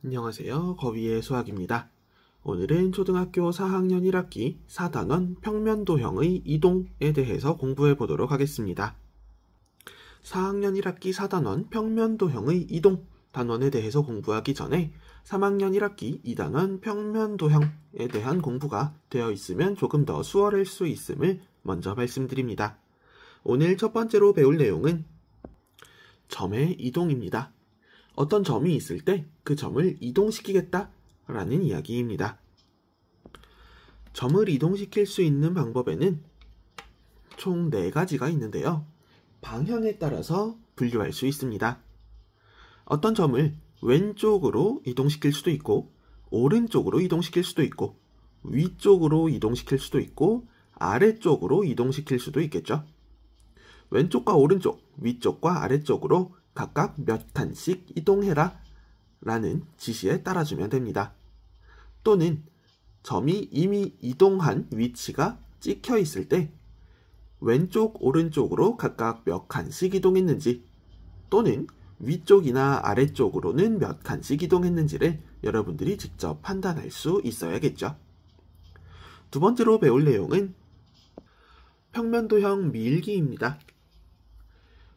안녕하세요. 거위의 수학입니다. 오늘은 초등학교 4학년 1학기 4단원 평면도형의 이동에 대해서 공부해 보도록 하겠습니다. 4학년 1학기 4단원 평면도형의 이동 단원에 대해서 공부하기 전에 3학년 1학기 2단원 평면도형에 대한 공부가 되어 있으면 조금 더 수월할 수 있음을 먼저 말씀드립니다. 오늘 첫 번째로 배울 내용은 점의 이동입니다. 어떤 점이 있을 때 그 점을 이동시키겠다 라는 이야기입니다. 점을 이동시킬 수 있는 방법에는 총 4가지가 있는데요. 방향에 따라서 분류할 수 있습니다. 어떤 점을 왼쪽으로 이동시킬 수도 있고, 오른쪽으로 이동시킬 수도 있고, 위쪽으로 이동시킬 수도 있고, 아래쪽으로 이동시킬 수도 있겠죠. 왼쪽과 오른쪽, 위쪽과 아래쪽으로 각각 몇 칸씩 이동해라 라는 지시에 따라주면 됩니다. 또는 점이 이미 이동한 위치가 찍혀 있을 때 왼쪽, 오른쪽으로 각각 몇 칸씩 이동했는지 또는 위쪽이나 아래쪽으로는 몇 칸씩 이동했는지를 여러분들이 직접 판단할 수 있어야겠죠. 두 번째로 배울 내용은 평면도형 밀기입니다.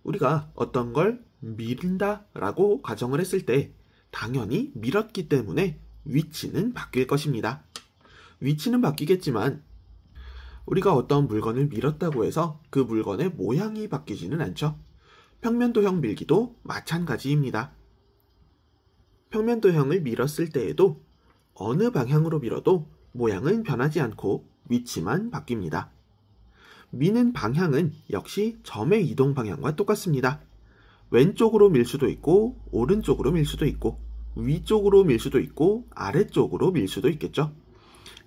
우리가 어떤 걸 밀다 라고 가정을 했을 때 당연히 밀었기 때문에 위치는 바뀔 것입니다. 위치는 바뀌겠지만 우리가 어떤 물건을 밀었다고 해서 그 물건의 모양이 바뀌지는 않죠. 평면도형 밀기도 마찬가지입니다. 평면도형을 밀었을 때에도 어느 방향으로 밀어도 모양은 변하지 않고 위치만 바뀝니다. 미는 방향은 역시 점의 이동 방향과 똑같습니다. 왼쪽으로 밀 수도 있고 오른쪽으로 밀 수도 있고 위쪽으로 밀 수도 있고 아래쪽으로 밀 수도 있겠죠.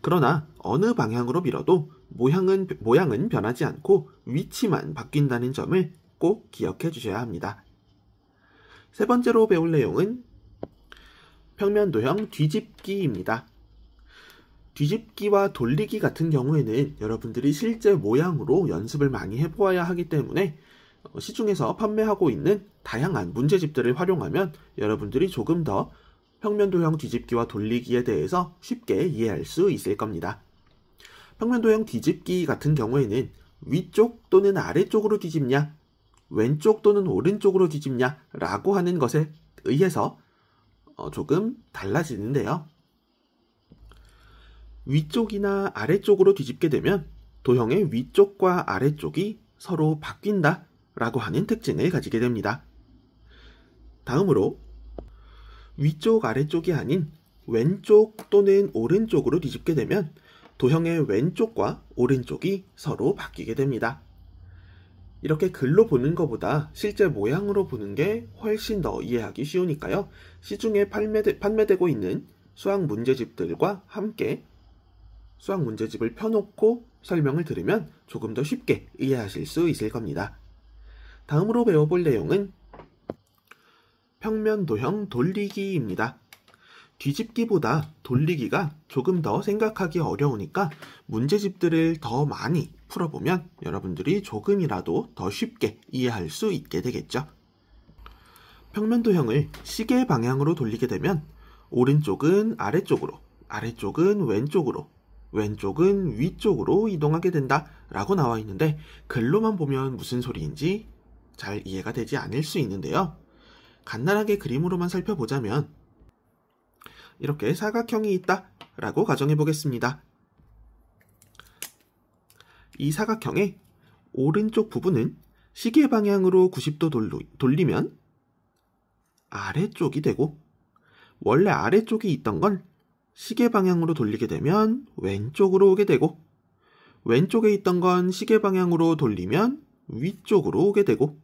그러나 어느 방향으로 밀어도 모양은 변하지 않고 위치만 바뀐다는 점을 꼭 기억해 주셔야 합니다. 세 번째로 배울 내용은 평면도형 뒤집기입니다. 뒤집기와 돌리기 같은 경우에는 여러분들이 실제 모양으로 연습을 많이 해보아야 하기 때문에 시중에서 판매하고 있는 다양한 문제집들을 활용하면 여러분들이 조금 더 평면도형 뒤집기와 돌리기에 대해서 쉽게 이해할 수 있을 겁니다. 평면도형 뒤집기 같은 경우에는 위쪽 또는 아래쪽으로 뒤집냐, 왼쪽 또는 오른쪽으로 뒤집냐 라고 하는 것에 의해서 조금 달라지는데요. 위쪽이나 아래쪽으로 뒤집게 되면 도형의 위쪽과 아래쪽이 서로 바뀐다 라고 하는 특징을 가지게 됩니다. 다음으로 위쪽 아래쪽이 아닌 왼쪽 또는 오른쪽으로 뒤집게 되면 도형의 왼쪽과 오른쪽이 서로 바뀌게 됩니다. 이렇게 글로 보는 것보다 실제 모양으로 보는 게 훨씬 더 이해하기 쉬우니까요. 시중에 판매되고 있는 수학 문제집들과 함께 수학 문제집을 펴놓고 설명을 들으면 조금 더 쉽게 이해하실 수 있을 겁니다. 다음으로 배워볼 내용은 평면도형 돌리기입니다. 뒤집기보다 돌리기가 조금 더 생각하기 어려우니까 문제집들을 더 많이 풀어보면 여러분들이 조금이라도 더 쉽게 이해할 수 있게 되겠죠. 평면도형을 시계 방향으로 돌리게 되면 오른쪽은 아래쪽으로, 아래쪽은 왼쪽으로, 왼쪽은 위쪽으로 이동하게 된다 라고 나와 있는데 글로만 보면 무슨 소리인지 잘 이해가 되지 않을 수 있는데요. 간단하게 그림으로만 살펴보자면 이렇게 사각형이 있다 라고 가정해 보겠습니다. 이 사각형의 오른쪽 부분은 시계 방향으로 90도 돌리면 아래쪽이 되고 원래 아래쪽이 있던 건 시계 방향으로 돌리게 되면 왼쪽으로 오게 되고 왼쪽에 있던 건 시계 방향으로 돌리면 위쪽으로 오게 되고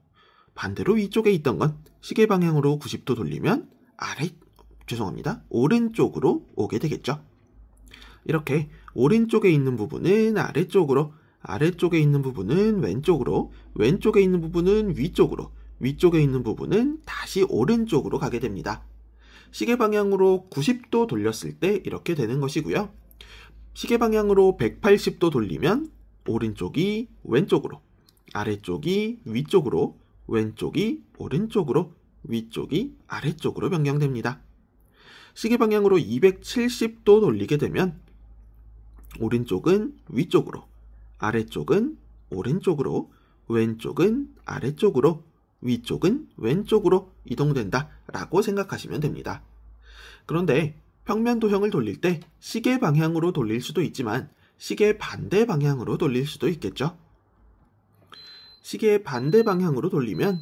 반대로 위쪽에 있던 건 시계 방향으로 90도 돌리면 오른쪽으로 오게 되겠죠. 이렇게 오른쪽에 있는 부분은 아래쪽으로, 아래쪽에 있는 부분은 왼쪽으로, 왼쪽에 있는 부분은 위쪽으로, 위쪽에 있는 부분은 다시 오른쪽으로 가게 됩니다. 시계 방향으로 90도 돌렸을 때 이렇게 되는 것이고요. 시계 방향으로 180도 돌리면 오른쪽이 왼쪽으로, 아래쪽이 위쪽으로, 왼쪽이 오른쪽으로, 위쪽이 아래쪽으로 변경됩니다. 시계 방향으로 270도 돌리게 되면 오른쪽은 위쪽으로, 아래쪽은 오른쪽으로, 왼쪽은 아래쪽으로, 위쪽은 왼쪽으로 이동된다 라고 생각하시면 됩니다. 그런데 평면도형을 돌릴 때 시계 방향으로 돌릴 수도 있지만 시계 반대 방향으로 돌릴 수도 있겠죠. 시계 반대 방향으로 돌리면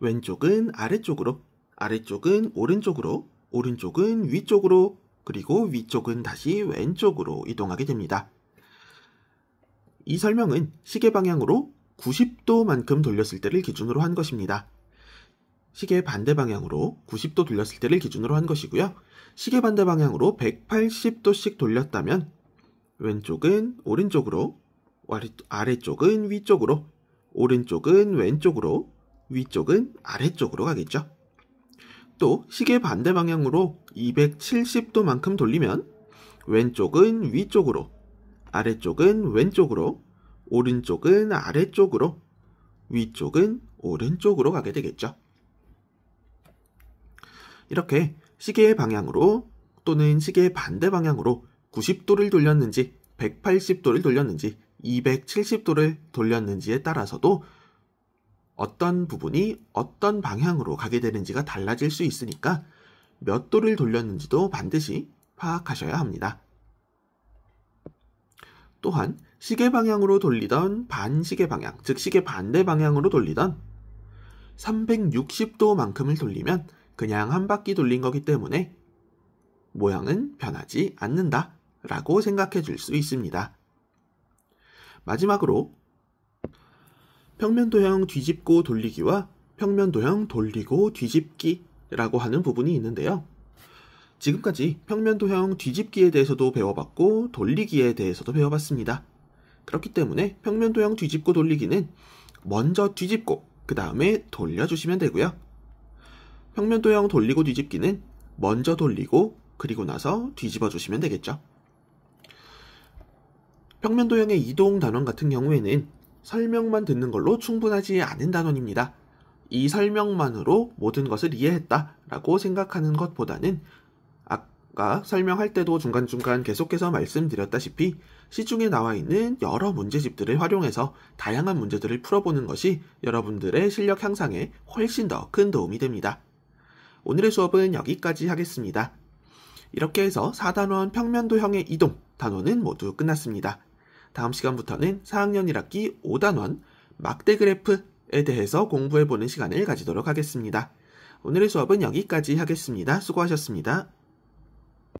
왼쪽은 아래쪽으로, 아래쪽은 오른쪽으로, 오른쪽은 위쪽으로, 그리고 위쪽은 다시 왼쪽으로 이동하게 됩니다. 이 설명은 시계 방향으로 90도만큼 돌렸을 때를 기준으로 한 것입니다. 시계 반대 방향으로 90도 돌렸을 때를 기준으로 한 것이고요. 시계 반대 방향으로 180도씩 돌렸다면 왼쪽은 오른쪽으로, 아래쪽은 위쪽으로, 오른쪽은 왼쪽으로, 위쪽은 아래쪽으로 가겠죠. 또 시계 반대 방향으로 270도만큼 돌리면 왼쪽은 위쪽으로, 아래쪽은 왼쪽으로, 오른쪽은 아래쪽으로, 위쪽은 오른쪽으로 가게 되겠죠. 이렇게 시계의 방향으로 또는 시계의 반대 방향으로 90도를 돌렸는지 180도를 돌렸는지 270도를 돌렸는지에 따라서도 어떤 부분이 어떤 방향으로 가게 되는지가 달라질 수 있으니까 몇 도를 돌렸는지도 반드시 파악하셔야 합니다. 또한 시계 방향으로 돌리던 반시계 방향, 즉 시계 반대 방향으로 돌리던 360도만큼을 돌리면 그냥 한 바퀴 돌린 거기 때문에 모양은 변하지 않는다 라고 생각해 줄 수 있습니다. 마지막으로 평면도형 뒤집고 돌리기와 평면도형 돌리고 뒤집기라고 하는 부분이 있는데요. 지금까지 평면도형 뒤집기에 대해서도 배워봤고 돌리기에 대해서도 배워봤습니다. 그렇기 때문에 평면도형 뒤집고 돌리기는 먼저 뒤집고 그 다음에 돌려주시면 되고요. 평면도형 돌리고 뒤집기는 먼저 돌리고 그리고 나서 뒤집어 주시면 되겠죠. 평면도형의 이동 단원 같은 경우에는 설명만 듣는 걸로 충분하지 않은 단원입니다. 이 설명만으로 모든 것을 이해했다 라고 생각하는 것보다는 아까 설명할 때도 중간중간 계속해서 말씀드렸다시피 시중에 나와 있는 여러 문제집들을 활용해서 다양한 문제들을 풀어보는 것이 여러분들의 실력 향상에 훨씬 더 큰 도움이 됩니다. 오늘의 수업은 여기까지 하겠습니다. 이렇게 해서 4단원 평면도형의 이동 단원은 모두 끝났습니다. 다음 시간부터는 4학년 1학기 5단원 막대 그래프에 대해서 공부해보는 시간을 가지도록 하겠습니다. 오늘의 수업은 여기까지 하겠습니다. 수고하셨습니다.